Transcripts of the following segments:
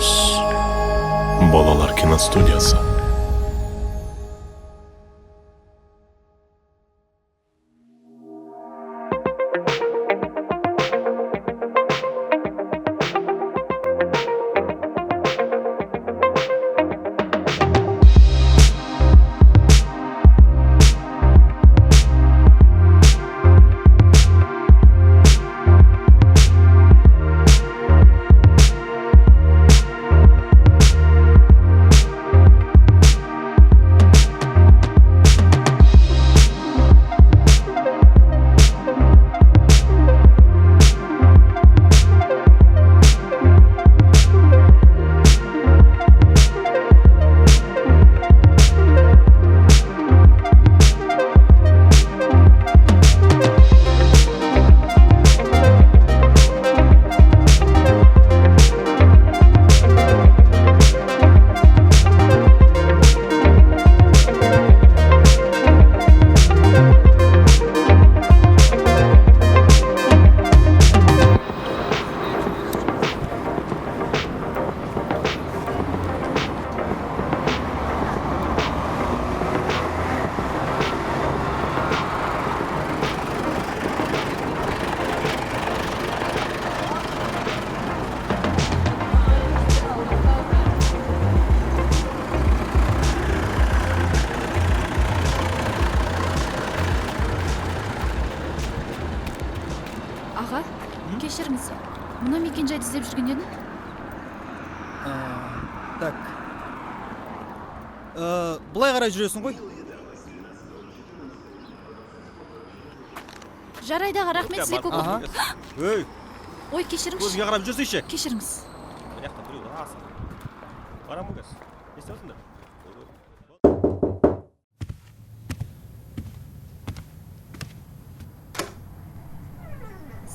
Sos. Bolalar kinostudiyasi. Аға, кешіріңіз. Мына мекен-жайды іздеп жүрген едім. Так. Былай қарай жүресің ғой? Жарайды аға, рахмет сізге көп. Өй, Ой, кешіріңізші. көзге қарап жүрсейші. Кешіріңіз. Мына жақта біреу асың. Барамын кез. Естіп отырсыңдар?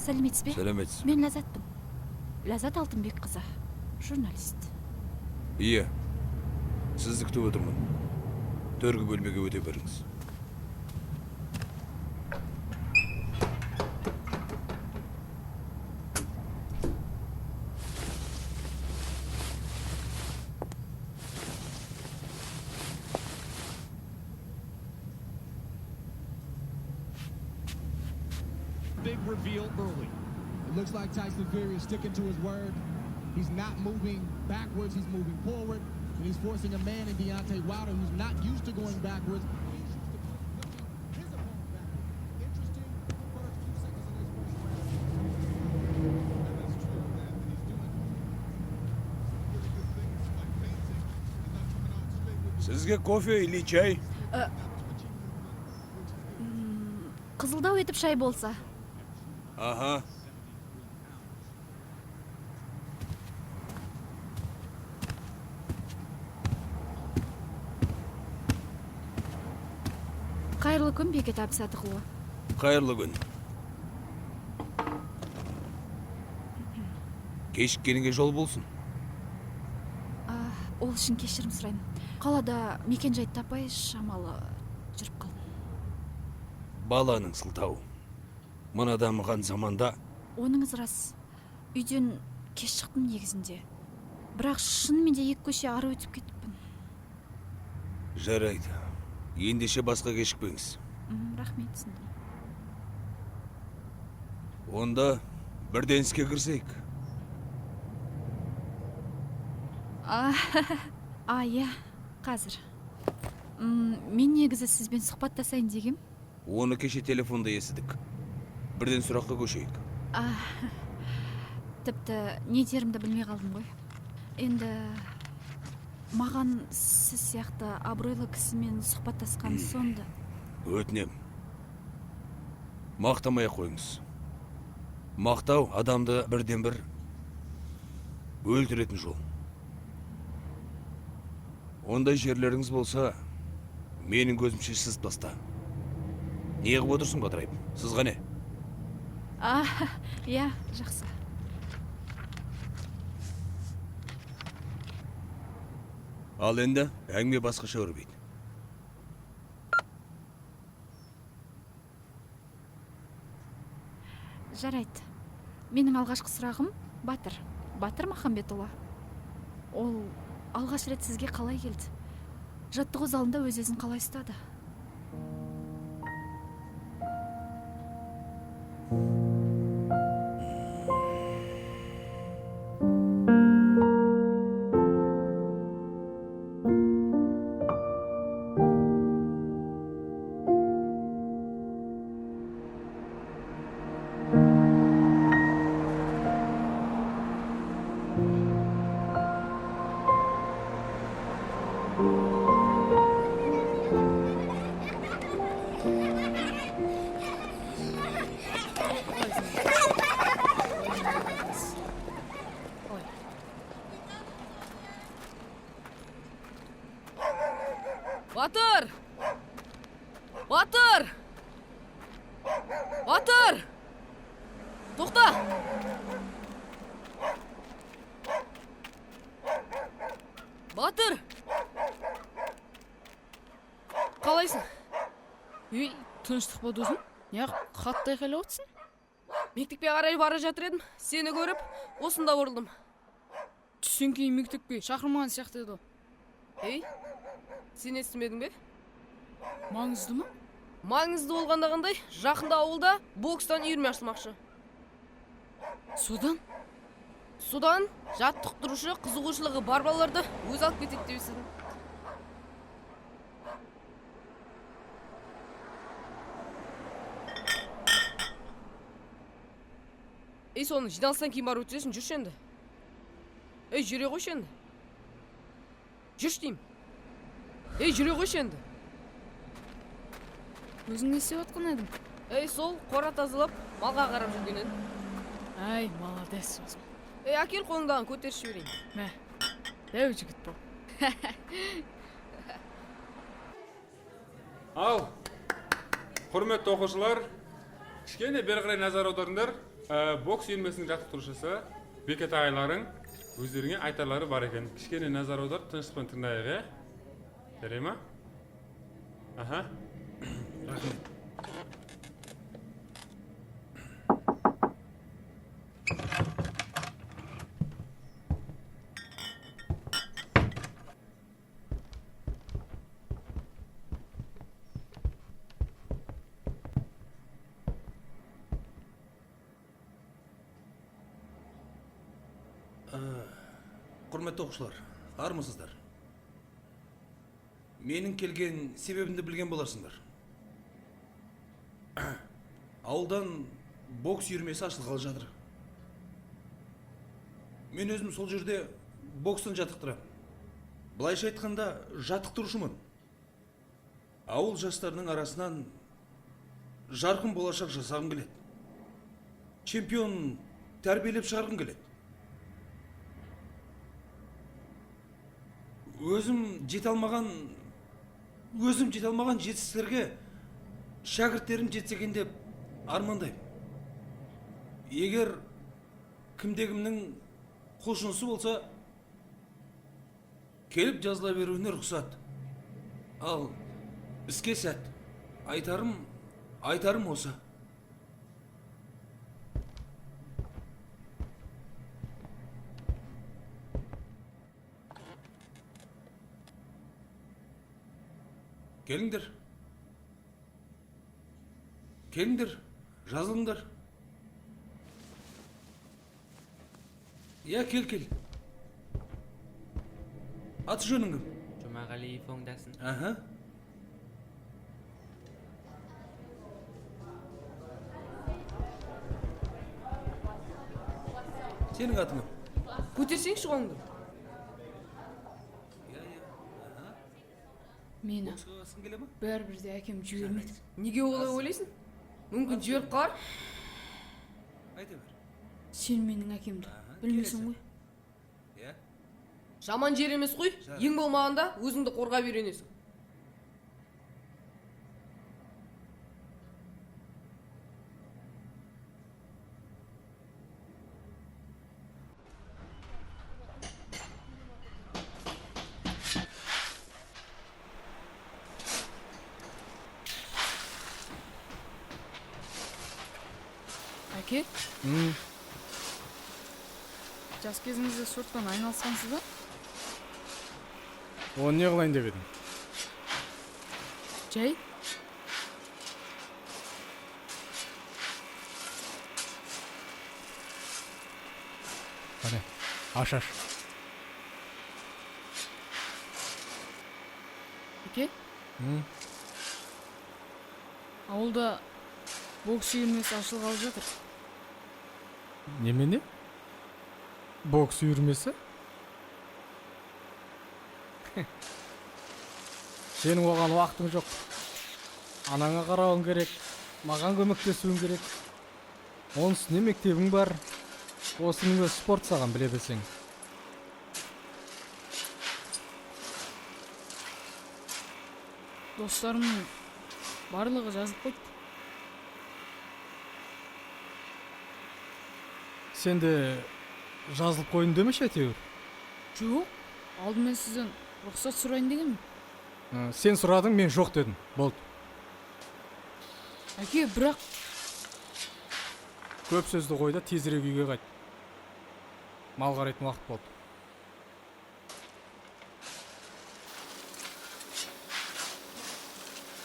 Сәлеметсіз бе? Сәлеметсіз. Мен Ләззатпын. Ләззат Алтынбекқызы, журналист. Иә. Сізді күтіп отырмын. Төргі бөлмеге өте беріңіз. Big reveal early. It looks like Tyson Fury is sticking to his word. He's not moving backwards, he's moving forward. And he's forcing a man in Deontay Wilder who's not used to going backwards. He's used to looking his opponent backwards. Interesting first few seconds in this first round. And that's true, that he's doing really good things like painting. He's not coming out straight with Сізге кофе или чай? Қызылдау етіп шай болса. Ага. Қайырлы күн, Бекет Әбсатықұлы. Қайырлы күн. Кешіккеніңе жол болсын. Ол үшін кешірім сұраймын. Қалада мекен-жайды таппай шамалы жүріп қалдым. Баланың сылтауы. Мына дамыған заманда Оныңыз рас. Үйден кеш шықтым негізінде. Бірақ шынымен де екі көше ары өтіп кетіппін. жарайды. Ендеше басқа кешікпеңіз. Рахмет, түсіндім. Онда бірден іске кірсейік. Иә, қазір. Мен негізі сізбен сұхбаттасайын дегем. Оны кеше телефонда естідік. Бірден сұраққа көшейік. Тіпті не дерімді білмей қалдым ғой. Енді маған сіз сияқты абыройлы кісімен сұхбаттасқан сонда. Өтінем. Мақтамай қойыңыз. Мақтау адамды бірден бір өлтіретін жол. Ондай жерлеріңіз болса, менің көзімше сыз таста. Не қып отырсың, Батырайып? Сызға не? Иә, жақсы. Ал енді әңгіме басқаша өрбейді. Жарайды. Менің алғашқы сұрағым Батыр Махамбетұлы. Ол алғаш рет сізге қалай келді? Жаттығу залында өз-өзін қалай ұстады? Батыр! Батыр! Батыр! Тоқта! Батыр! Қалайсың? Ей, тыныштық ба досым? Неғып қатты айқайлап отырсың? Мектепке қарай бара жатыр едім. Сені көріп, осында орылдым. Түстен кейін мектепке шақырмаған сияқты еді. Ей, сен естімедің бе? Маңызды ма? Маңызды болғанда қандай? Жақында ауылда бокстан үйірме ашылмақшы. Содан? Содан жаттықтырушы қызығушылығы бар балаларды өз алып кетеді деп естідім. Ей, соны жиналыстан кейін барып өтесің, жүрші енді. Ей, жүре қойшы енді. Жүрш деймін. Ей, жүре қойшы енді. Өзің не істеп жатқан едің? Ей, сол қора тазалап, малға қарап жүрген едім. Әй, молодец өзім. Ей, әкел қолыңдағын көтерші берейін. Мә, дәу жігіт бұл. Ал, құрметті оқушылар, кішкене бері қарай назар аударыңдар. Бокс үйірмесінің жаттықтырушысы Бекет ағайларың өздеріңе айтарлары бар екен. Кішкене назар аудар, тыныштықпен тыңдайық, жарай ма? Аха. Рахмет. Құрметті оқушылар, армысыздар? Менің келген себебімді білген боларсыңдар. Ауылдан бокс үйірмесі ашылғалы жатыр. Мен өзім сол жерде бокстан жаттықтырамын. Былайша айтқанда жаттықтырушымын. Ауыл жастарының арасынан жарқын болашақ жасағым келеді. Чемпион тәрбиелеп шығарғым келеді. Өзім жете алмаған жетістіктерге шәкірттерім жетсе екен деп армандаймын. Егер кімде-кімнің құлшынысы болса, келіп жазыла беруіне рұқсат. Ал іске сәт. Айтарым осы. Келіңдер, жазылыңдар. Я, кел. Аты жөнің кім? Жұмағалиев оңдасын. Аха. Сенің атың кім? Көтерсеңші қолыңды. Мені Боксқа келе ма? бәрібірде әкем жібермеді. Неге олай ойлайсың? Мүмкін жіберіп қалар. Айта бер. Сен менің әкемді білмейсің ғой. Я? Жаман жер емес қой. Ең болмағанда өзіңді қорғап үйренесің. Әке? Жас кезіңізде спортпен айналысқансыз ба? Оны не қылайын деп едің? Жай? Қане, аш. Әке? Ауылда бокс үйірмесі ашылғалы жатыр. Немене? Бокс үйірмесі? Сенің оған уақытың жоқ. Анаңа қарауың керек, маған көмектесуің керек. Оның үстіне мектебің бар. Осының өзі спорт саған, біле білсең. Достарымның барлығы жазылып қойды. Сен де жазылып қойын демеші әйтеуір. Жоқ, алдымен сізден рұқсат сұрайын дегенмін. Сен сұрадың, мен жоқ дедім. Болды. Әке, бірақ Көп сөзді қой да тезірек үйге қайт. Мал қарайтын уақыт болды.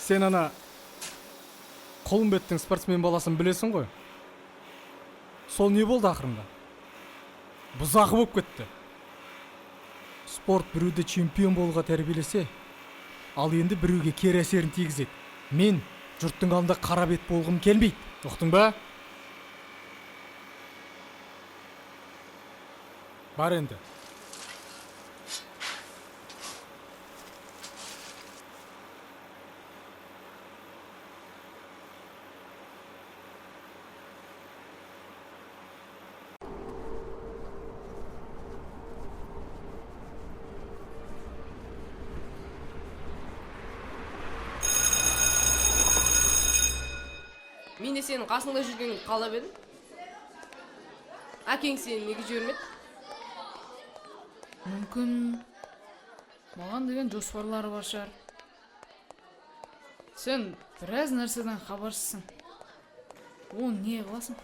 Сен ана Қолымбеттің спортсмен баласын білесің ғой? Сол не болды ақырында? Бұзақы болып кетті. Спорт біреуді чемпион болуға тәрбиелесе, ал енді біреуге кері әсерін тигізеді. Мен жұрттың алдында қара бет болғым келмейді. Ұқтың ба? Бар енді. Мен де сенің қасыңда жүргеніңді қалап едім. Әкең сені неге жібермеді? мүмкін маған деген жоспарлары бар шығар. Сен біраз нәрседен хабарсызсың. Оны не қыласың?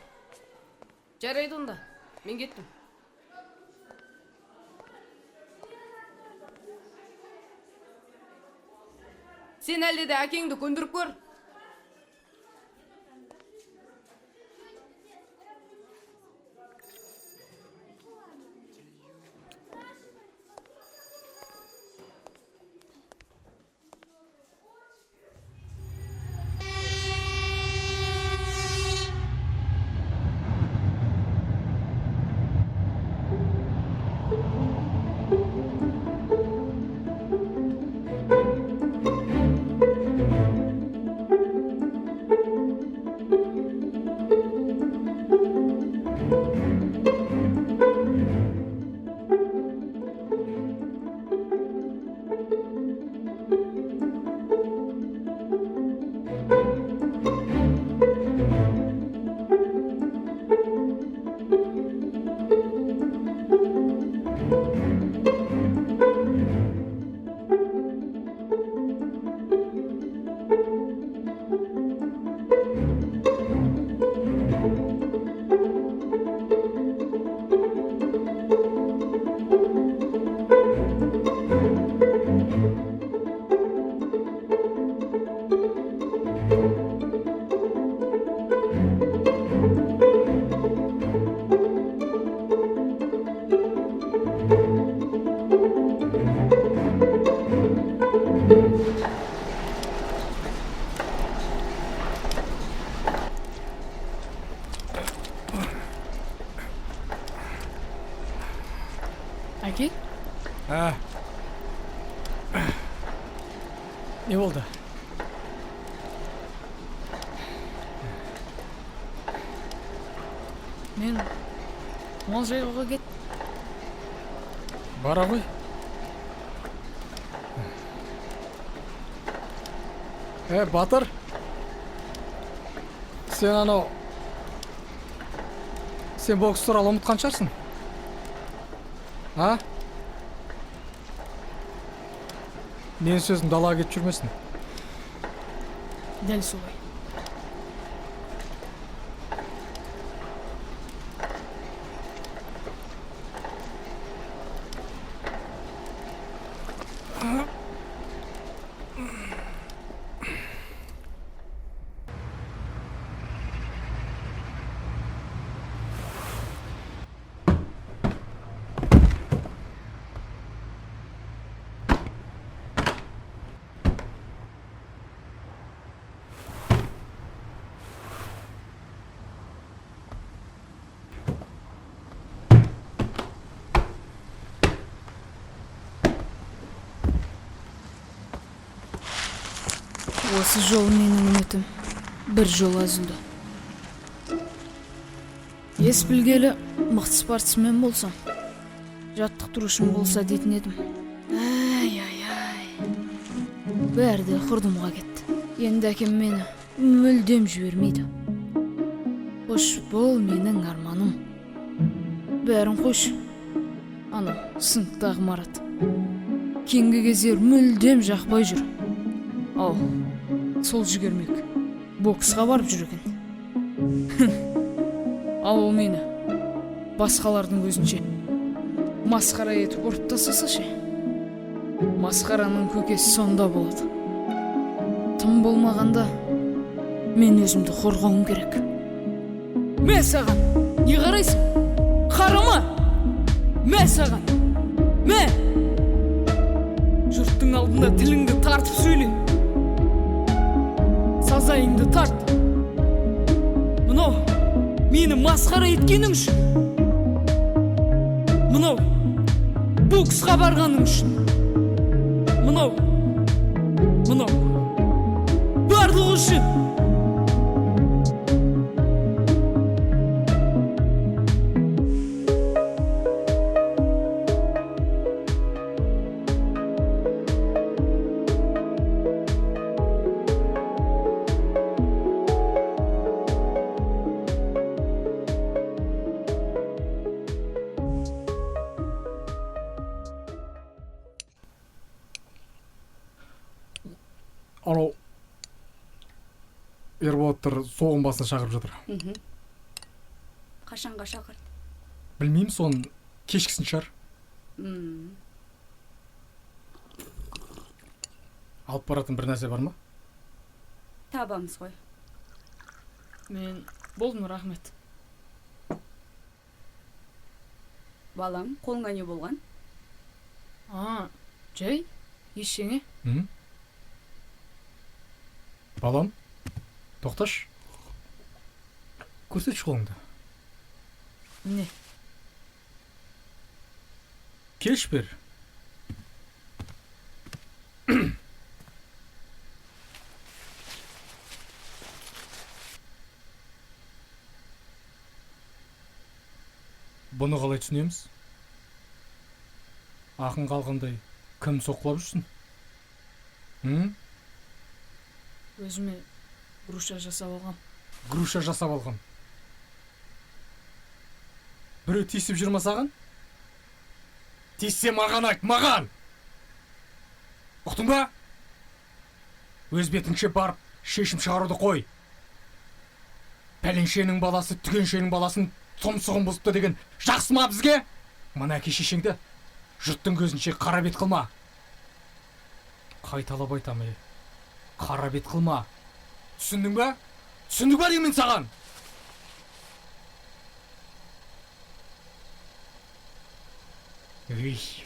Жарайды онда, мен кеттім. Сен әлде де әкеңді көндіріп көр. Әке? Не болды? Мен мал жайғыға кет. Бара ғой. Батыр. Сен анау... Сен бокс туралы ұмытқан шығарсың? А? Менің сөзім далаға кетіп жүрмесін. Дәл солай. осы жолы менің үмітім бір жол үзілді. Ес білгелі мықты спортсмен болсам, жаттықтырушым болса дейтін едім. Бәрі де құрдымға кетті. Енді әкем мені мүлдем жібермейді. Қош, бұл менің арманым. Бәрін қош. Анау сыныптағы Марат. Кейінгі кездер мүлдем жақпай жүр. Ал, сол жүгермек. Боксқа барып жүр екен. Ал ол мені басқалардың көзінше масқара етіп ұрып тастаса ше. Масқараның көкесі сонда болады. Тым болмағанда мен өзімді қорғауым керек. Мә саған, не қарайсың? Қарама! Мә саған! Мә! Жұрттың алдында тіліңді тартып сөйле. Сазайыңды тарт. Мынау мені масқара еткенің үшін. Мынау боксқа барғаның үшін. Мынау барлығы үшін. Анау Ерболаттар соғым басына шақырып жатыр. Қашанға шақырды? Білмеймін, соны кешкісін шығар. Алып баратын бір нәрсе бар ма? Табамыз ғой. Мен болдым, рахмет. Балам, қолыңа не болған? Жай, ештеңе. Балам, тоқташ. Көрсетші қолыңды. Не? Келші бер. Бұны қалай түсінеміз? Ақын қалғандай кім соққылап жүрсін? Өзіме груша жасап алғам. Груша жасап алғам. Біреу тиісіп жүр ма саған? Тиіссе маған айт, маған! Ұқтың ба? Өз бетіңше барып, шешім шығаруды қой. Пәленшенің баласы түгеншенің баласын тұмсығын бұзыпты деген жақсы ма бізге? Мына әке шешеңді жұрттың көзінше қара бет қылма. Қайталап айтам, қара бет қылма. Түсіндің ба? Түсіндің ба деймін саған? Ей.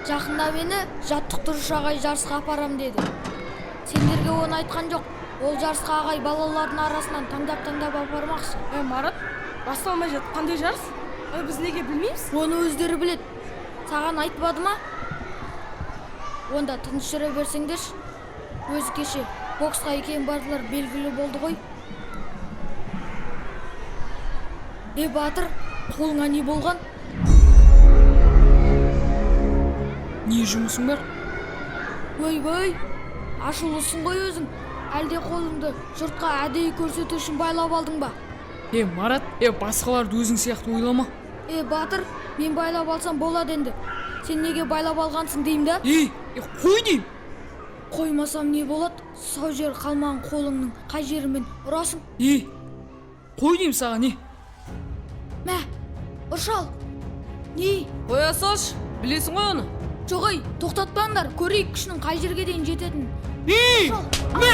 Жақында мені жаттықтырушы ағай жарысқа апарам деді. Сендерге оны айтқан жоқ. Ол жарысқа ағай балалардың арасынан таңдап апармақшы. Марат, басталмай жатып қандай жарыс? Біз неге білмейміз? Оны өздері біледі. Саған айтпады ма? Онда тыныш жүре берсеңдерші. Өзі кеше боксқа екең бардылар белгілі болды ғой. Батыр, қолыңа не болған? Не жұмысың бар? Өй, ашулысың ғой өзің. Әлде қолыңды жұртқа әдейі көрсету үшін байлап алдың ба? Марат, басқаларды өзің сияқты ойлама. Батыр, мен байлап алсам болады енді. Сен неге байлап алғансың деймін да? Қой дейм. Қоймасам не болады? Сау жер қалмаған қолыңның қай жерімен ұрасың? Қой дейм саған, не? Мә, ұршал. Не? Қоя салшы, білесің ғой оны? Жоғай, тоқтатпаңдар, көрейік күшінің қай жерге дейін жететін. Мә!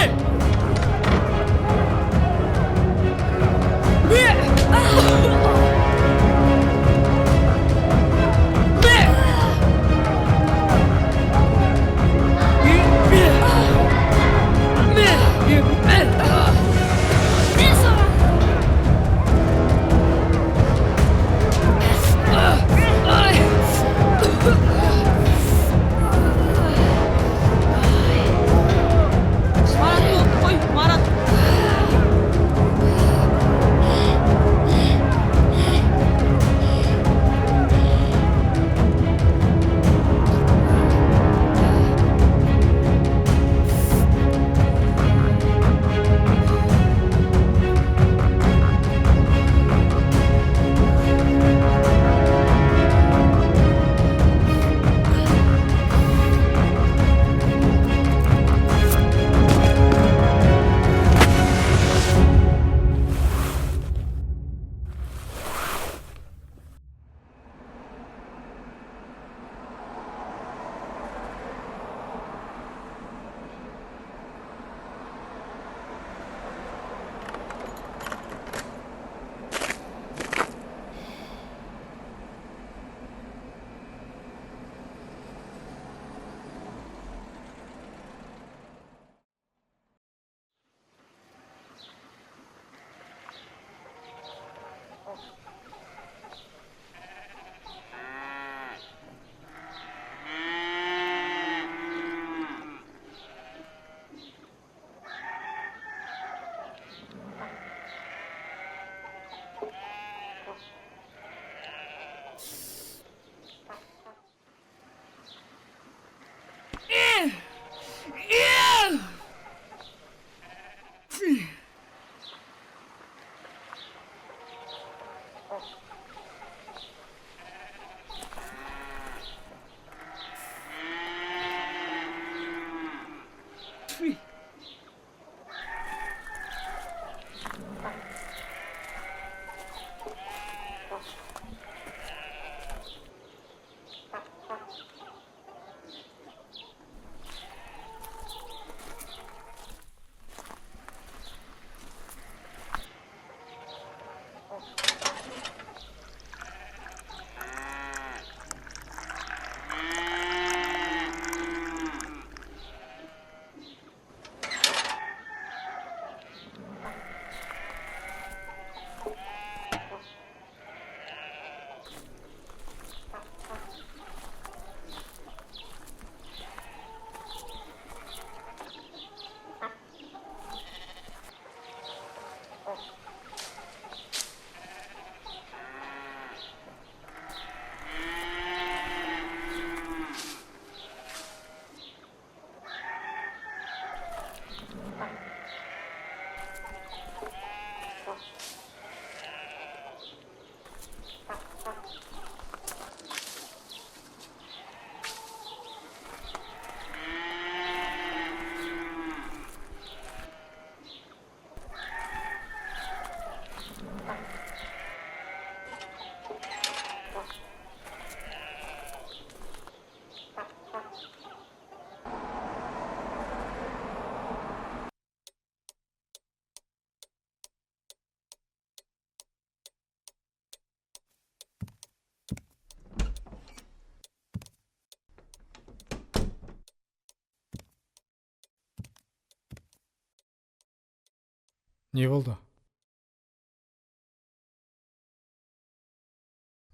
Не болды?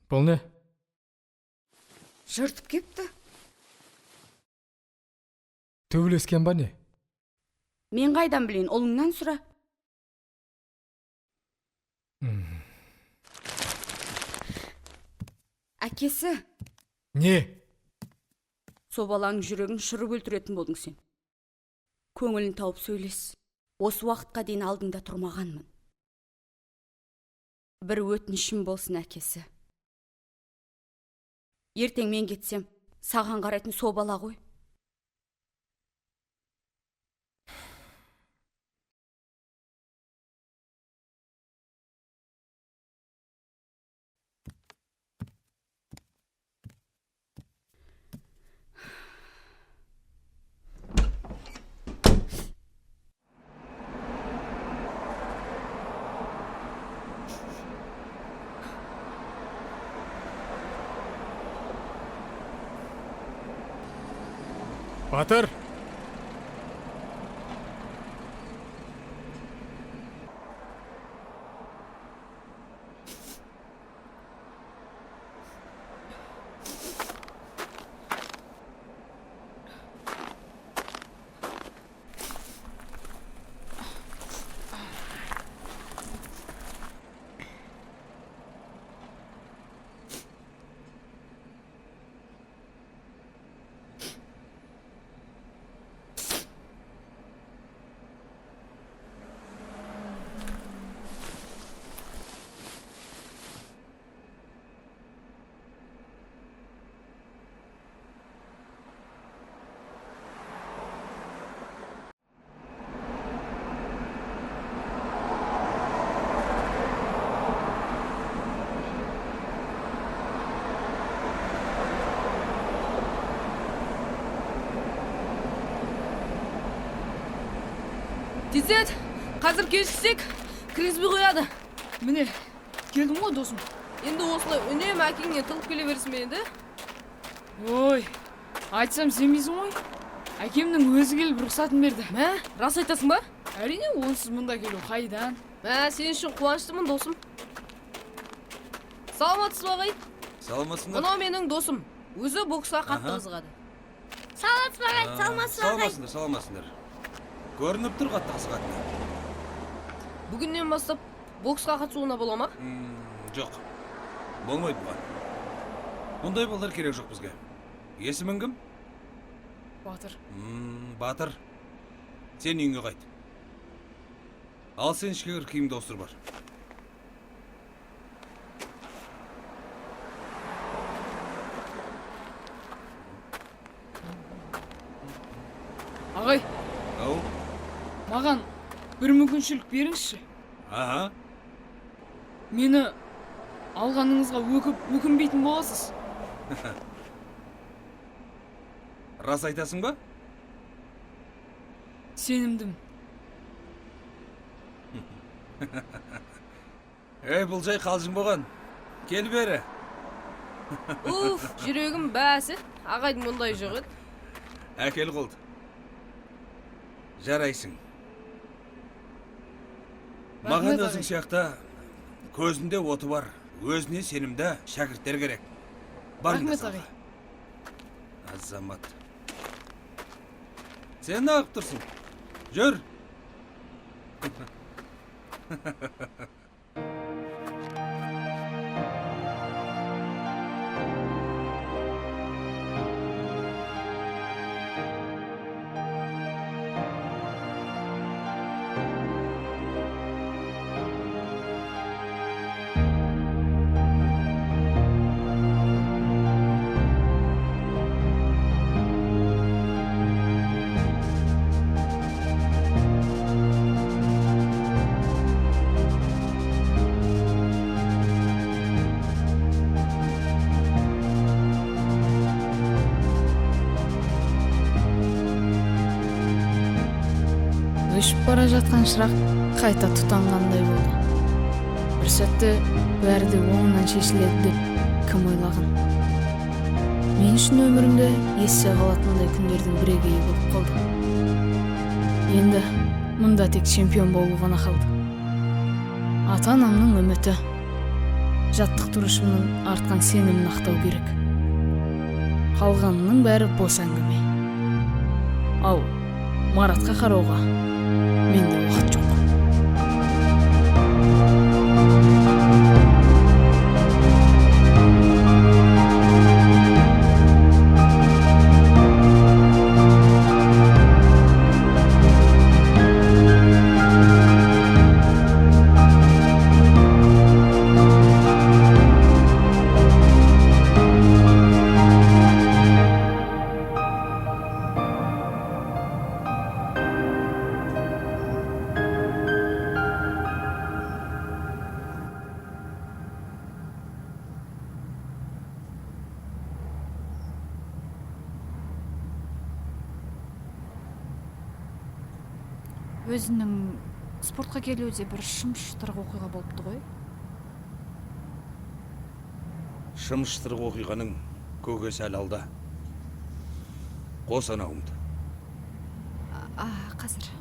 Бұл не? Жыртып кепті. Төбелескен ба не? Мен қайдан білейін, олыңнан сұра. Әкесі. Не? Собалаң жүрегін шырып өлтіретін болдың сен. Көңілін тауып сөйлес. Осы уақытқа дейін алдыңда тұрмағанмын. Бір өтінішім болсын әкесі. Ертең мен кетсем, саған қарайтын собала ғой. Батыр! Тезет, қазір кешіксек, кіргізбей қояды. Міне, келдім ғой досым. Енді осылай үнемі әкеңнен тығып келе берсін бе енді? Ой, айтсам сенбейсің ғой. Әкемнің өзі келіп рұқсатын берді. Мә, рас айтасың ба? Әрине, онсыз мұнда келу қайдан? Мә, сен үшін қуаныштымын досым. Саламатсыз ба ағай? Саламатсыңдар. Мынау менің досым. Өзі боксқа қатты қызығады. Саламатсыз ба ағай, саламатсыз ба ағай. Саламатсыңдар. Көрініп тұр қатты қызығатыны. Бүгіннен бастап боксқа қатысуына бола ма? Жоқ. Болмайды бұған. Бұндай балдар керек жоқ бізге. Есімің кім? Батыр. Батыр. Сен үйіңе қайт. Ал сен ішке кір, киімді ауыстыр бар. Ағай, Ау? маған бір мүмкіншілік беріңізші. Аха. Мені алғаныңызға өкінбейтін боласыз. Рас айтасың ба? Сенімдім. Бұл жай қалжың болған. Кел бері. Уф, жүрегім бәсі. Ағайдың мұндай жоқ еді. Әкел қолды. Жарайсың. Маған өзің сияқты көзінде оты бар, өзіне сенімді шәкірттер керек. Рахмет ағай. Азамат. Сен ағып тұрсың. Жүр. Өшіп бара жатқан шырақ қайта тұтанғандай болды. Бір сәтте бәрі де оңынан шешіледі деп кім ойлаған. Мен үшін өмірімде есте қалатындай күндердің бірегейі болып қалды. Енді мұнда тек чемпион болу ғана қалды. Ата-анамның үміті, жаттықтырушымның артқан сенімін ақтау керек. Қалғанының бәрі бос әңгіме. Ал Маратқа қарауға менде уақыт жоқ. Өзінің спортқа келуде бір шым-шытырық оқиға болыпты ғой. Шым-шытырық оқиғаның көкесі әлі алда. Қос анауымды. Қазір.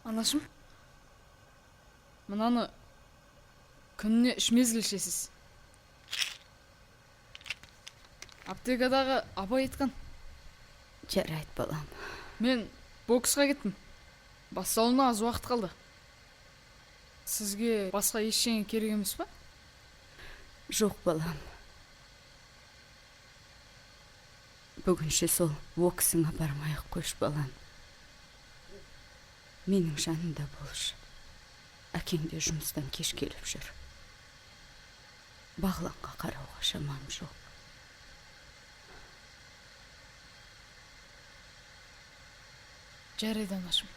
Анашым, мынаны күніне 3 мезгіл ішесіз. Аптекадағы апай айтқан. Жарайт балам. Мен боксқа кеттім. Бастауына аз уақыт қалды. Сізге басқа ештеңе керек емес па? Жоқ балам. Бүгінше сол боксыңа бармай-ақ қойшы балам. Менің жанымда болшы. Әкең де жұмыстан кеш келіп жүр. Бағланға қарауға шамам жоқ. Жарайды анашым.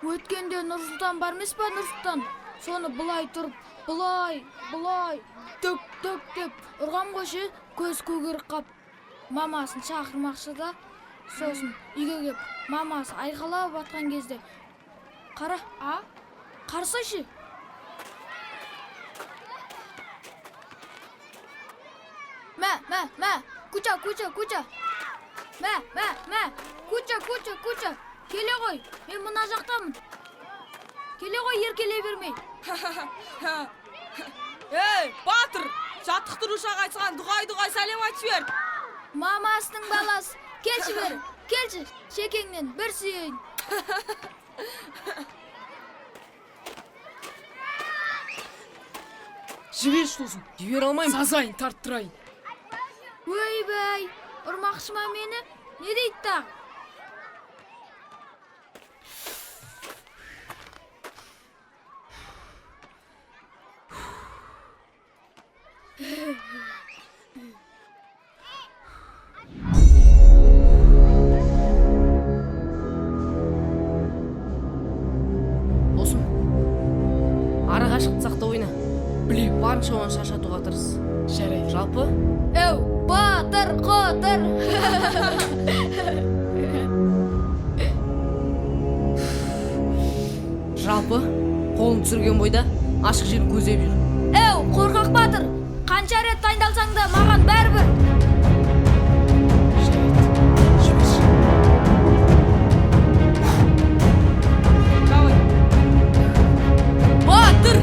Өткенде Нұрсұлтан бар емес па, Нұрсұлтан? Соны былай тұрып, былай, төк деп ұрғам қойшы, көз көгеріп қап. Мамасын шақырмақшы да, сосын үйге кеп, мамасы айқалап атқан кезде. Қара, қарсайшы. Мә, куча. Мә, куча. Келе ғой, мен мына жақтамын. Келе ғой, еркеле бермей. Ей, Батыр, жаттықтырушаға айтқан дұғай сәлем айтып жібер. Мамасының баласы, келші, шекеңнен бір сүйейін. Жіберші болсын, жібер алмайым. Сазайын тарттырайын. Өй, ұрмақшы ма мені? Не дейді та? Досым, ара қашықтық ойна. Білем. Барынша оны шашатуға тырыс. Жарайды. Жалпы? Әу, Батыр, қотыр. Жалпы, қолын түсірген бойда ашық жерін көзеп жүр. Әу, қорқақ Батыр, қанша рет дайындалсаң да маған бәрібір. Батыр!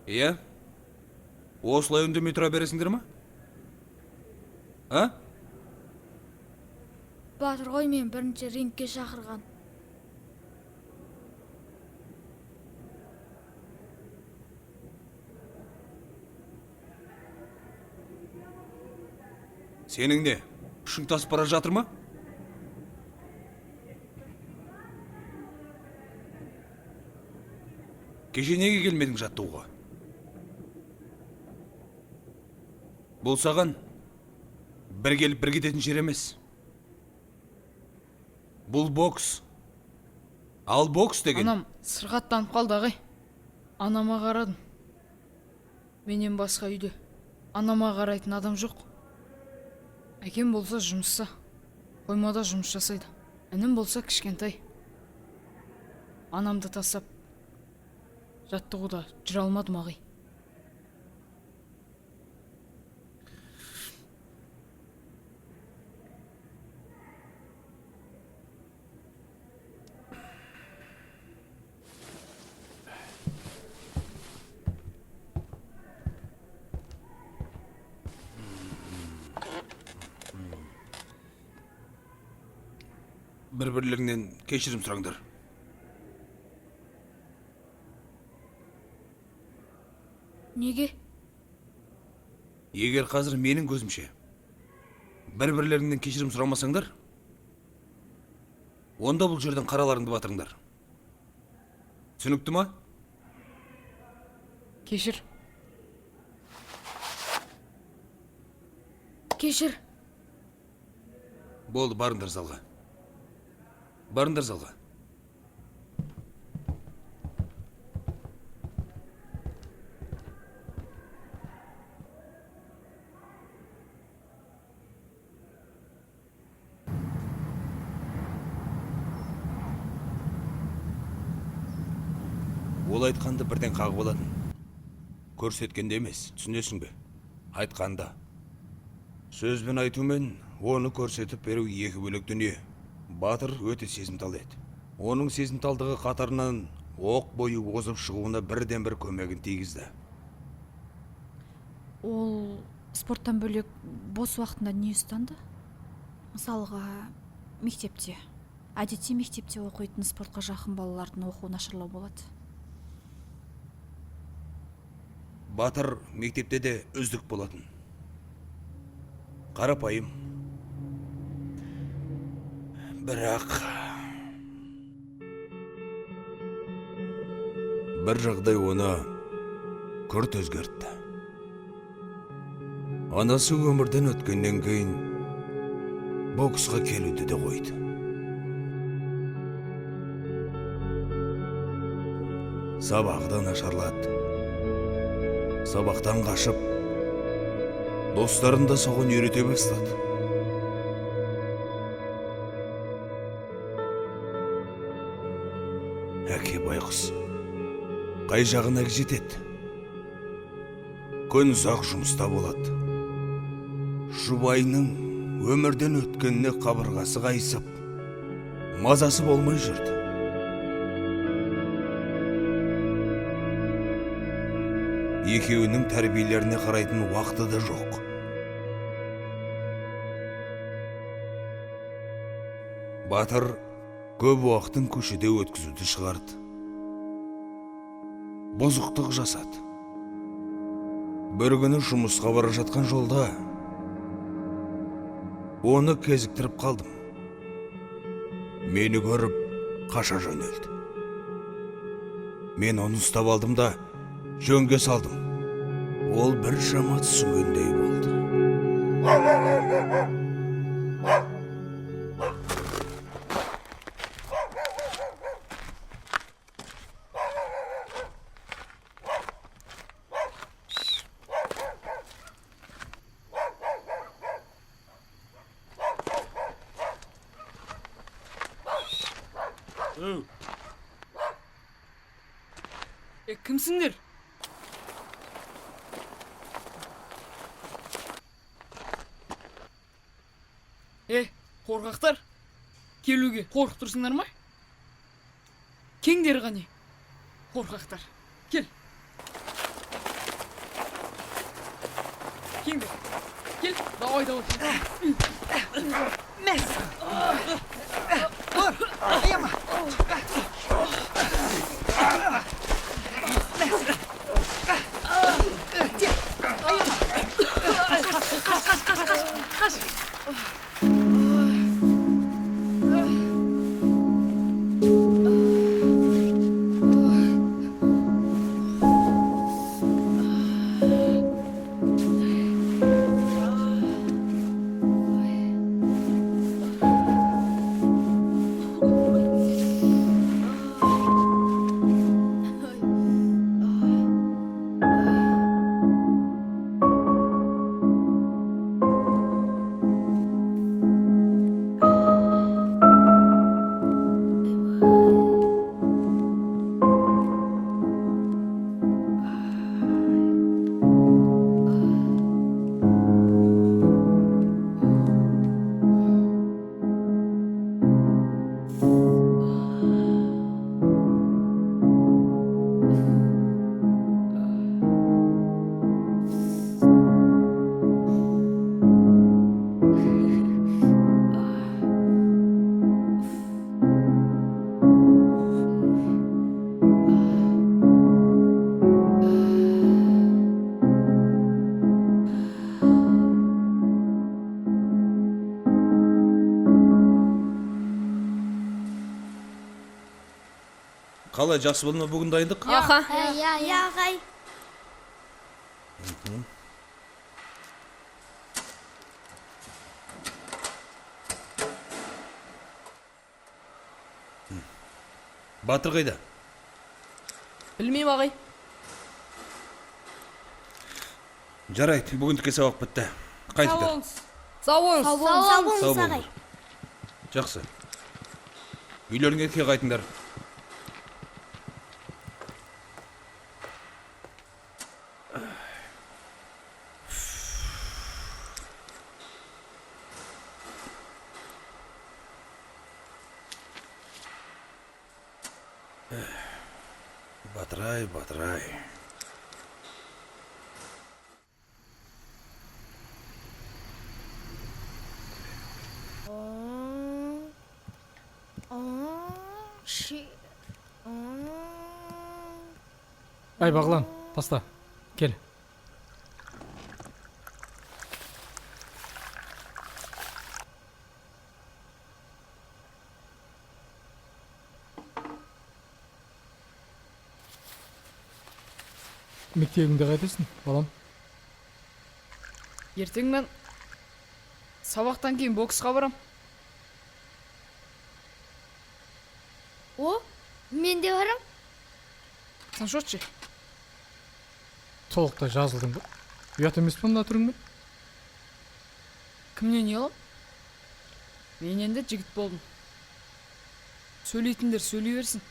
Иә? Осылай үндемей тұра бересіңдер ма? А? Батыр ғой мен бірінші рингке шақырған. Сенің не? Күшің тасып бара жатыр ма? Кеше неге келмедің жаттығуға? Бұл саған бір келіп бір кететін жер емес. Бұл бокс. Ал бокс деген... Анам сырғаттанып қалды ағай. Анама қарадым. Менен басқа үйде. Анама қарайтын адам жоқ. Әкем болса жұмыста. Қоймада жұмыс жасайды. Інім болса кішкентай. Анамды тастап жаттығуда жүре алмадым ағай. Бір-бірлеріңнен кешірім сұраңдар. Неге? Егер қазір менің көзімше бір-бірлеріңнен кешірім сұрамасаңдар, онда бұл жерден қараларыңды батырыңдар. Түсінікті ма? Кешір. Кешір. Болды, барыңдар залға. Барыңдар залға. Ол айтқанды бірден қағып алатын. Көрсеткенде емес, түсінесің бе? Айтқанда. Сөзбен айтумен оны көрсетіп беру екі бөлек дүние. Батыр өте сезімтал еді. Оның сезімталдығы қатарынан оқ бойы озып шығуына бірден бір көмегін тигізді. Ол спорттан бөлек бос уақытында не ұстанды? Мысалға, мектепте. Әдетте мектепте оқитын спортқа жақын балалардың оқуы нашарлау болады. Батыр мектепте де үздік болатын. Қарапайым. Бірақ бір жағдай оны күрт өзгертті. Анасы өмірден өткеннен кейін боксқа келуді де қойды. Сабағы нашарлады. Сабақтан қашып, достарын да соған үйрете бастады. Әке байқұс, қай жағына жетеді? Күн ұзақ жұмыста болады. Жұбайының өмірден өткеніне қабырғасы қайысып, мазасы болмай жүрді. Екеуінің тәрбиелеріне қарайтын уақыты да жоқ. Батыр көп уақытын көшеде өткізуді шығарды. Бұзықтық жасады. Бір күні жұмысқа бара жатқан жолда оны кезіктіріп қалдым. Мені көріп қаша жөнелді. Мен оны ұстап алдым да жөнге салдым. Ол бір шама түсінгендей болды. Кімсіңдер? Қорқақтар, келуге қорқып тұрсыңдар ма? Кеңдер қане? Қорқақтар, кел. Кеңді. Кел, давай. Қалай, жақсы болды ма бүгін дайындық? Аха. Я ағай. Батыр қайда? Білмеймін ағай. Жарайды, бүгіндікке сабақ бітті. Қайтыңдар. Сау болыңыз. Сау болыңдар. Жақсы. Үйлеріңе қайтыңдар. Батырай. Ай, Бағлан, таста. Кел. Мектебіңде қайдасың, балам? Ертең мен сабақтан кейін боксқа барам. О, мен де барам. Сен шотшы. Толықтай жазылдың ба? Ұят емес па мына түріңмен? Кімнен не алам? Мен енді жігіт болдым. Сөйлейтіндер сөйлей берсін.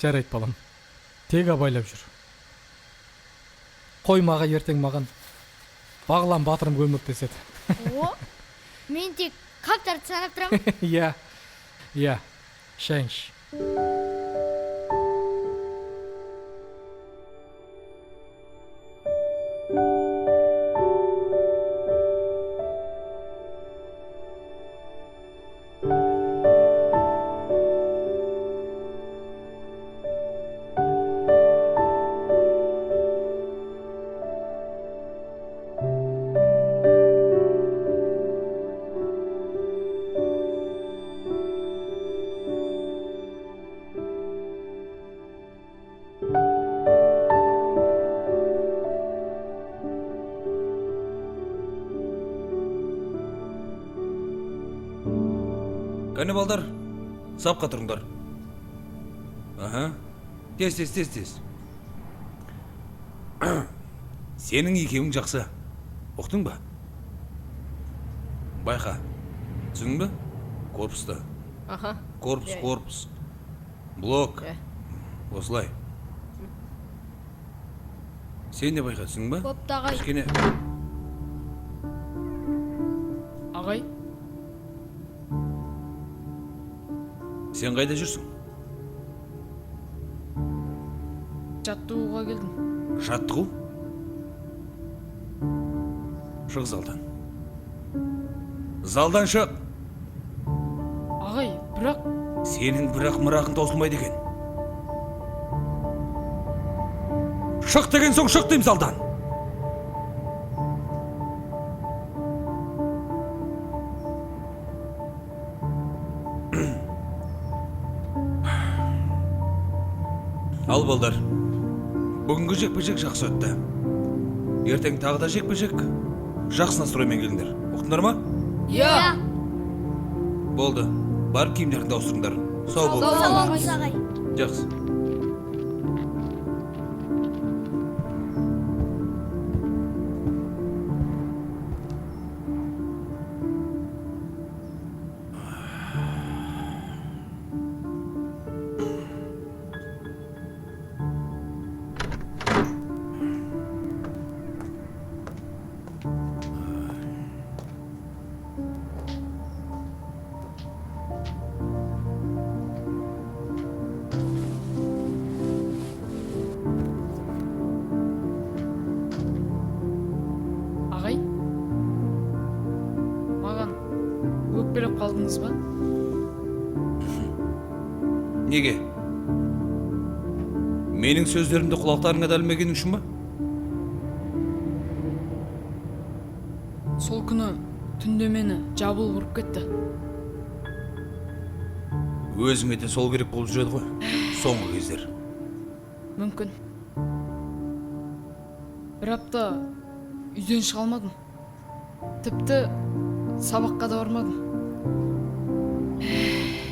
Жарайды, балам. Тек абайлап жүр. Қоймаға ертең маған Бағлан батырым көмектеседі. О, мен тек қаптарды санап тұрамын. Иә, шәңш. Кәне балдар, сапқа тұрыңдар. Аха, тез. Сенің екеуің жақсы. Оқтың ба? Байқа, түсің бі? Корпусты. Аха. Корпус. Блок. Осылай. Сен де байқа, түсің ба? Бопты, ағай. Кішкене. Ағай, Сен қайда жүрсің? жаттығуға келдім. Жаттығу? Шық залдан. Залдан шық. Ағай, бірақ Сенің бірақ мырағың таусылмайды екен. Шық деген соң шық деймін залдан. Ал балдар, бүгінгі жекпе-жек жақсы өтті. Ертең тағы да жекпе-жек, жақсы настроймен келіңдер. Ұқтыңдар ма? Иә. Болды, барып киімдеріңді ауыстырыңдар. Сау бол. Саламыз ағай. Жақсы. ағай, маған өкпелеп қалдыңыз ба? Неге? Менің сөздерімді құлақтарыңа дәлмегенің үшін ба? Сол күні түнде мені жабыл ұрып кетті. Өзіңе де сол керек болып жүреді ғой, соңғы кездер. Мүмкін. Бір апта үйден шыға алмадым. Тіпті сабаққа да бармадым.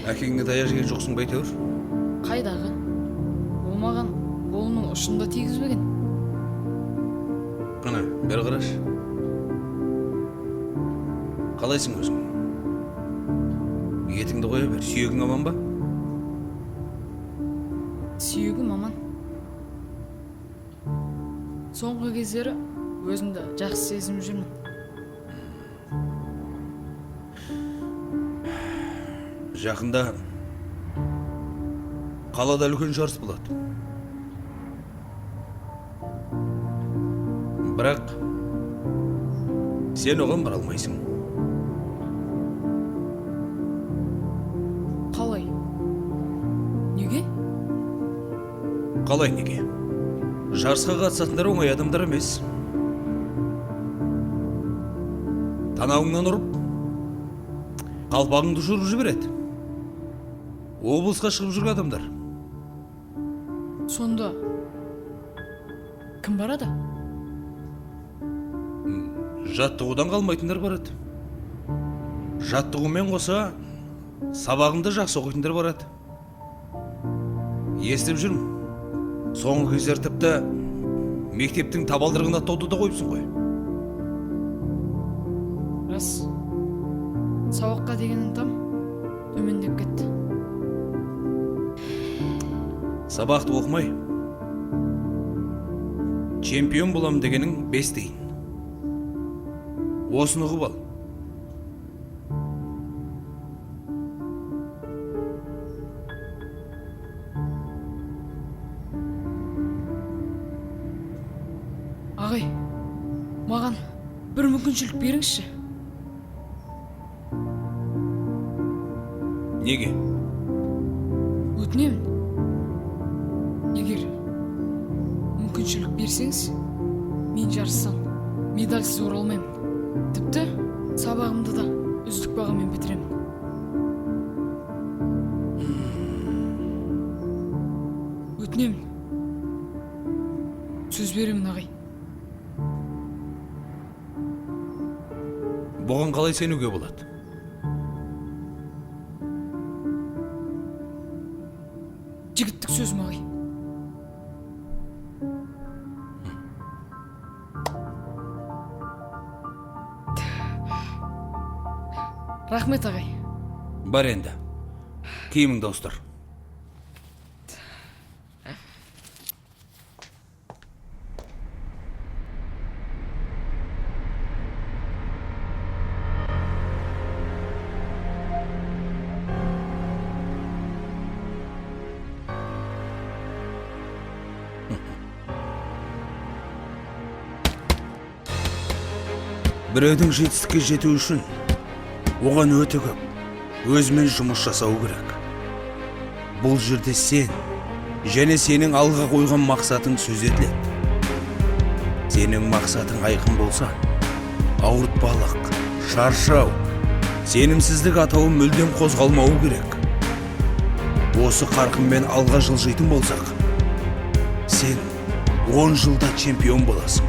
Әкеңе дая жеген жоқсың ба әйтеуір? Қайдағы? Ол маған қолының ұшында тигізбеген. Қана, бері қараш. Қалайсың өзің? Етіңді қоя бер, сүйегің аман ба? Сүйегім аман. Соңғы кездері өзімді жақсы сезініп жүрмін. Жақында қалада үлкен жарыс болады. Бірақ сен оған бара алмайсың. Қалай? Неге? Қалай неге? Жарысқа қатысатындар оңай адамдар емес. Танауыңнан ұрып, қалпағыңды ұшырып жібереді. Облысқа шығып жүрген адамдар. Сонда кім барады? Жаттығудан қалмайтындар барады. Жаттығумен қоса сабағында жақсы оқитындар барады. Естіп жүрмін. Соңғы кездер тіпті мектептің табалдырығын аттауды да қойыпсың ғой. Рас. Сабаққа деген ынтам төмендеп кетті. Сабақты оқымай, чемпион болам дегенің 5 дейін. Осыны ұғып ал. Ағай, маған бір мүмкіншілік беріңізші. Неге? Өтінемін. Егер мүмкіншілік берсеңіз, мен жарыстан медальсіз оралмаймын. Тіпті сабағымды да үздік бағамен бітіремін. Өтінемін. Сөз беремін, ағай. Бұған қалай сенуге болады? Жігіттік сөзім, ағай. Рахмет, ағай. Бар енді. Киіміңді ауыстыр. Біреудің жетістікке жету үшін оған өте көп өзімен жұмыс жасау керек. Бұл жерде сен және сенің алға қойған мақсатың сөз етіледі. Сенің мақсатың айқын болса, ауыртпалық, шаршау, сенімсіздік атауы мүлдем қозғалмауы керек. Осы қарқынмен алға жылжитын болсақ, сен 10 жылда чемпион боласың.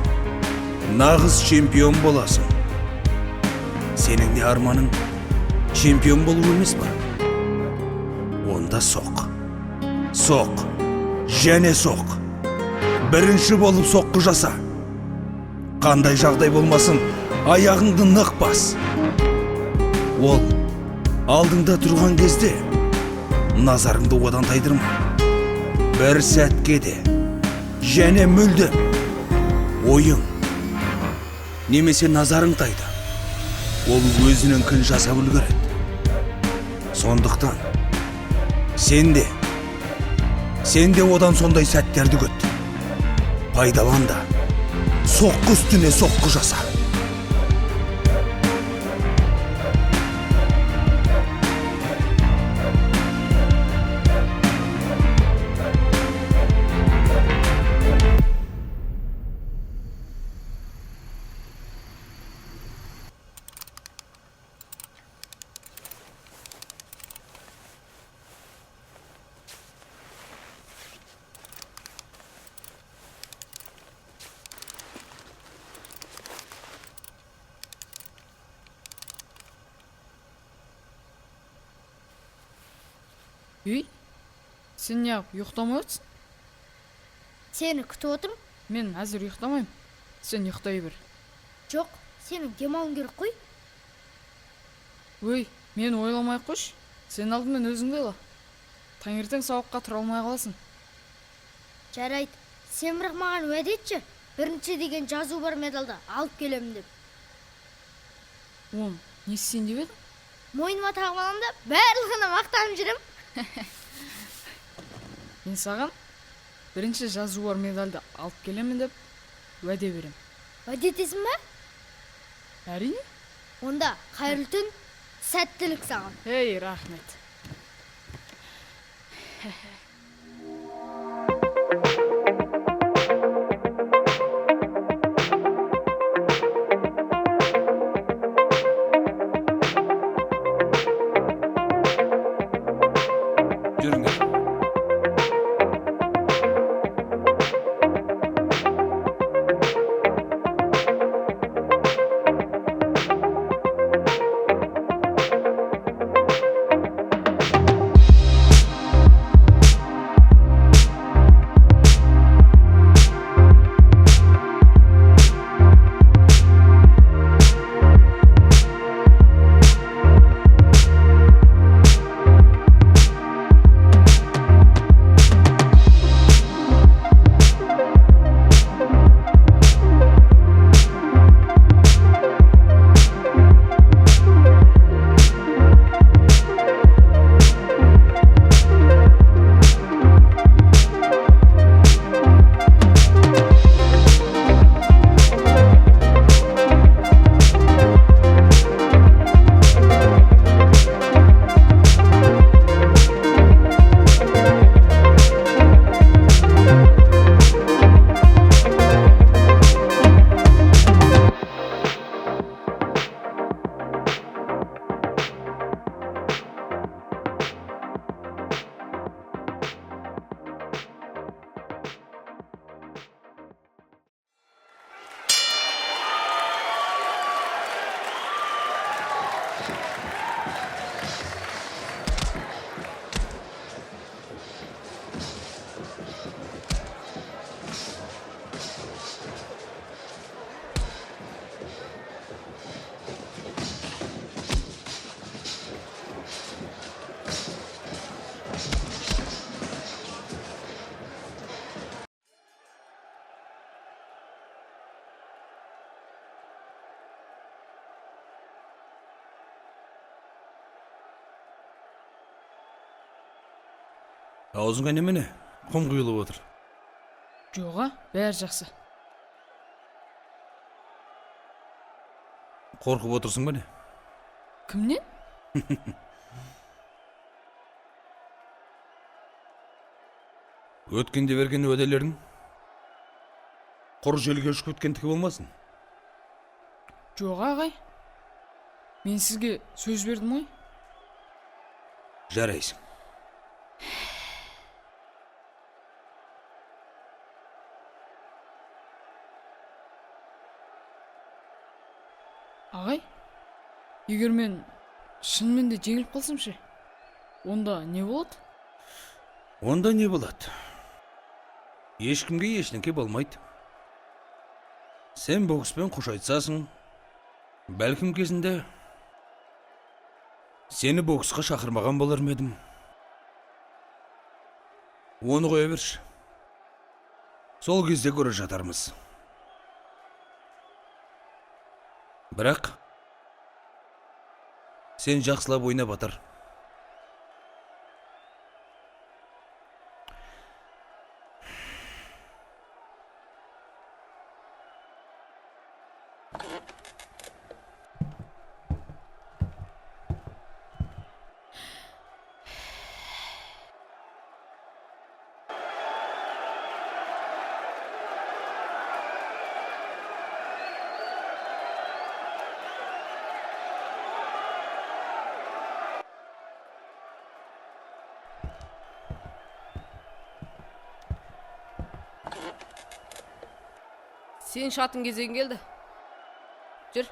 Нағыз чемпион боласың. Сенің не арманың чемпион болу емес па? Онда соқ. Соқ. Және соқ. Бірінші болып соққы жаса. Қандай жағдай болмасын, аяғыңды нық бас. Ол алдыңда тұрған кезде назарыңды одан тайдырма. Бір сәтке де және мүлдем ойың немесе назарың тайды. Ол өзінің күн жасап үлгереді. Сондықтан сен де одан сондай сәттерді күт. Пайдалан да соққы үстіне соққы жаса. Үй, сен неғып ұйықтамай отырсың? Сені күтіп отырмын. Мен әзір ұйықтамайым. Сен ұйықтай бер. Жоқ, сенің демалуың керек қой. Өй, мен ойламай қойшы. Сен алдымен өзің ойла. Таңертең сауыққа тұра алмай қаласың. Жарайды, сен бірақ маған уәде етші. Бірінші деген жазу бар медалды алып келемін деп. Не сен деп едің? Мойныма тағып аламын да барлығына мақтанып жүрем. Мен саған бірінші жазу бар медалды алып келемін деп уәде берем. Уәде етесің ба? Әрине. Онда қайырлы түн, сәттілік саған. Ей, рахмет. Жүріңдер. Аузыңа немене? Құм құйылып отыр. Жоға, бәрі жақсы. Қорқып отырсың ба не? Кімнен? Өткенде берген уәделерің құр желге ұшып кеткендікі болмасын? Жоқ ағай. Мен сізге сөз бердім ғой. Жарайсың. Ағай, егер мен шынымен де жеңіліп қалсам ше, онда не болады? Онда не болады? Ешкімге ештеңке болмайды. Сен бокспен қош айтсасың, бәлкім кезінде сені боксқа шақырмаған болар ма едім. Оны қоя берші. Сол кезде көре жатармыз. Бірақ сен жақсылап ойна Батыр. Сен шатын кезегin келді. Жүр.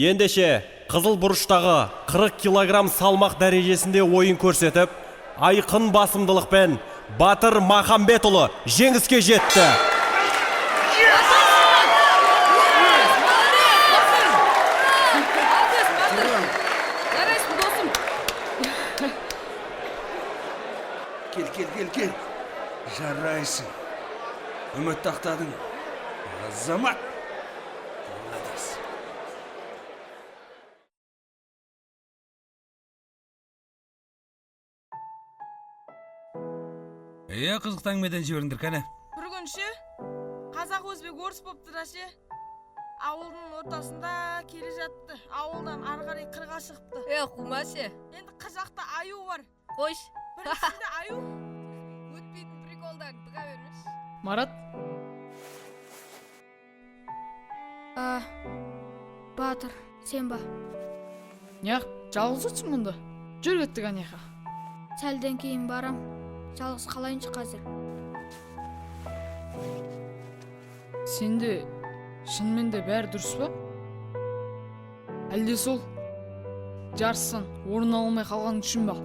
Ендеше қызыл бұрыштағы 40 килограмм салмақ дәрежесінде ойын көрсетіп, айқын басымдылықпен Батыр Махамбетұлы жеңіске жетті. Кел. Жарайсың. Үміт тақтадың. Азамат. Қызықтан меден жіберіңдір, кәне? Бір күн ше, қазақ өзбек орыс болып тұра ше. Ауылдың ортасында келе жатты. Ауылдан ары қарай қырға шығыпты. Қума ше. Енді қазақта аю бар. Қойш. Бірісінде аю. Өтпейтін приколдан тұға бермеш. Марат, Батыр, сен ба? Неғып, жалғыз отсың мұнда? Жүр кеттік анеқа. Сәлден кейін барам. Жалғыз қалайыншы қазір? Сенде шынымен де бәрі дұрыс па? Әлде сол жарыстан орын алмай қалған үшін ба?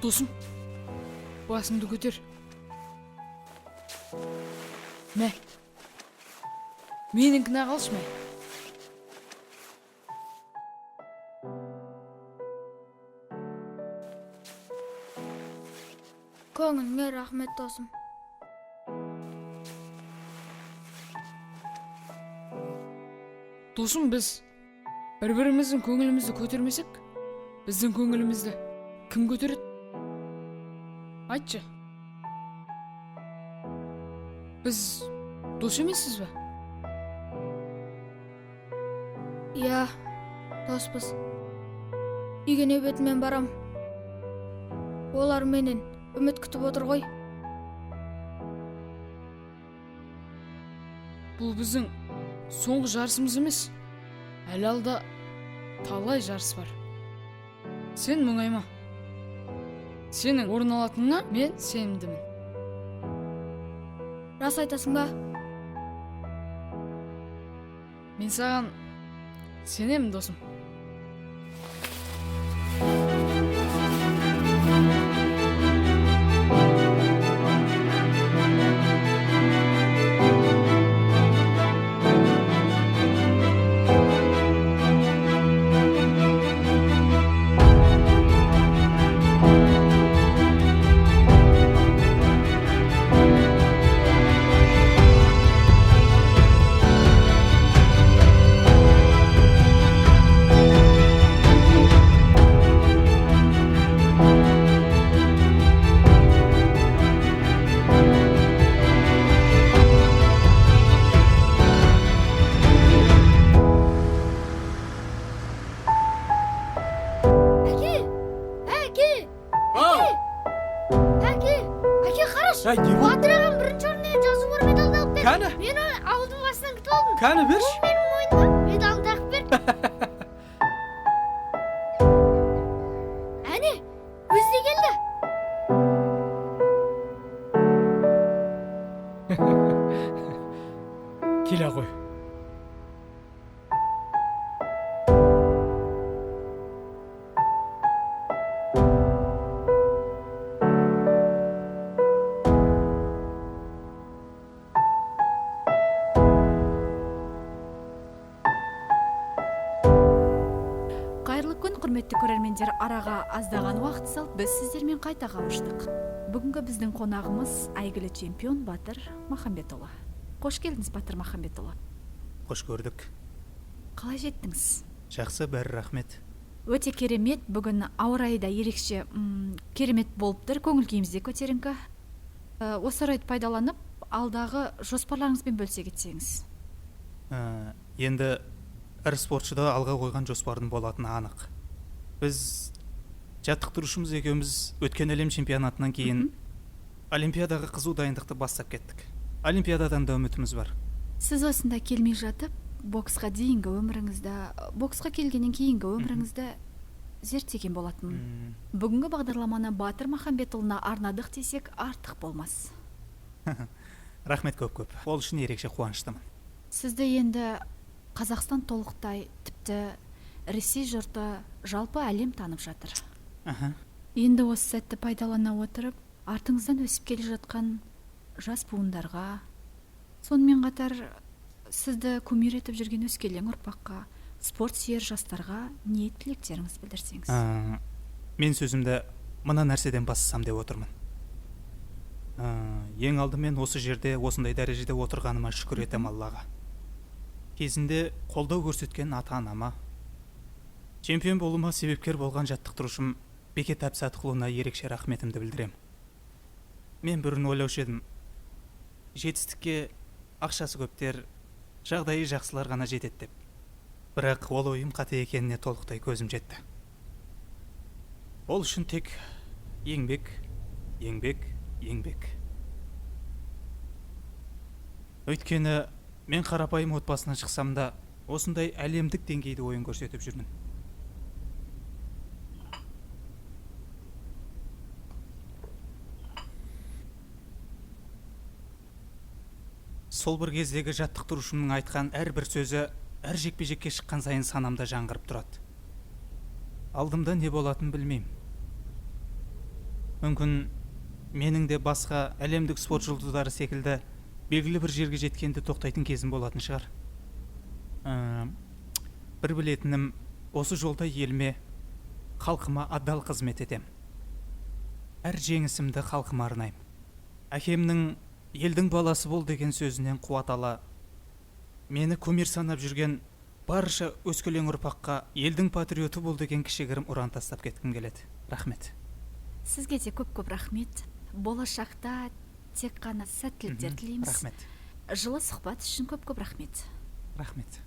Досым, басыңды көтер. Мә, менің кінә қалшы мә. Көңіліңе рахмет, досым. Досым, біз бір-біріміздің көңілімізді көтермесек, біздің көңілімізді кім көтереді? Айтшы. Біз дос емессіз бе? Иә, доспыз. Үйге нөбетімен барам. Олар менен үміт күтіп отыр ғой. Бұл біздің соңғы жарысымыз емес. Әлі алда талай жарыс бар. Сен мұңайма. Сенің орын алатыныңа мен сенімдімін. Рас айтасың ба? Мен саған сенемін, досым. Әй, не бұл? Батыр ағам бірінші орыннан жазу бар медалды алып бер. Кәні? Мен алдың басынан күтіп алдым. Кәні берші? Менің мойныма медалды тағып бер. Әне, өзі де келді. Келе ғой. Қайырлы күн, құрметті көрермендер. Араға аздаған уақыт салып, біз сіздермен қайта қауыштық. Бүгінгі біздің қонағымыз әйгілі чемпион Батыр Махамбетұлы. Қош келдіңіз, Батыр Махамбетұлы. Қош көрдік. Қалай жеттіңіз? Жақсы, бәрі рахмет. Өте керемет. Бүгін ауа райы да ерекше керемет болып тұр. Көңіл күйіміз де көтеріңкі. Осы орайды пайдаланып, алдағы жоспарларыңызбен бөлісе кетсеңіз. Енді әр спортшыда алға қойған жоспардың болатыны анық. Біз жаттықтырушымыз екеуміз өткен әлем чемпионатынан кейін Олимпиадаға қызу дайындықты бастап кеттік. Олимпиададан да үмітіміз бар. Сіз осында келмей жатып, боксқа дейінгі өміріңізді, боксқа келгеннен кейінгі өміріңізді зерттеген болатын. Бүгінгі бағдарламаны Батыр Махамбетұлына арнадық десек артық болмас. Рахмет көп-көп. Ол үшін ерекше қуаныштымын. Сізді енді Қазақстан толықтай, тіпті Ресей жұрты, жалпы әлем танып жатыр. Енді осы сәтті пайдалана отырып, артыңыздан өсіп келе жатқан жас буындарға, сонымен қатар сізді кумир етіп жүрген өскелең ұрпаққа, спорт сүйер жастарға не тілектеріңіз білдірсеңіз? Мен сөзімді мына нәрседен бастасам деп отырмын. Ең алдымен осы жерде, осындай дәрежеде отырғаныма шүкір етем Аллаға. Кезінде қолдау көрсеткен ата-анама, чемпион болуыма себепкер болған жаттықтырушым Бекет Әбсатқұлына ерекше рахметімді білдірем. Мен бұрын ойлаушы едім, жетістікке ақшасы көптер, жағдайы жақсылар ғана жетеді деп. Бірақ ол ойым қате екеніне толықтай көзім жетті. Ол үшін тек еңбек, еңбек, еңбек. Өйткені мен қарапайым отбасынан шықсам да, осындай әлемдік деңгейде ойын көрсетіп жүрмін. Сол бір кездегі жаттықтырушымның айтқан әрбір сөзі әр жекпе-жекке шыққан сайын санамда жаңғырып тұрады. Алдымда не болатын білмеймін. Мүмкін менің де басқа әлемдік спорт жұлдыздары секілді белгілі бір жерге жеткенде тоқтайтын кезім болатын шығар. Бір білетінім, осы жолда еліме, халқыма адал қызмет етем. Әр жеңісімді халқыма арнаймын. Әкемнің елдің баласы бол деген сөзінен қуат ала, мені көмер санап жүрген барша өскелең ұрпаққа елдің патриоты бол деген кішігірім ұран тастап кеткім келеді. Рахмет. Сізге де көп-көп рахмет. Болашақта тек қана сәттіліктер тілейміз. Рахмет. Жылы сұхбат үшін көп-көп рахмет. Рахмет.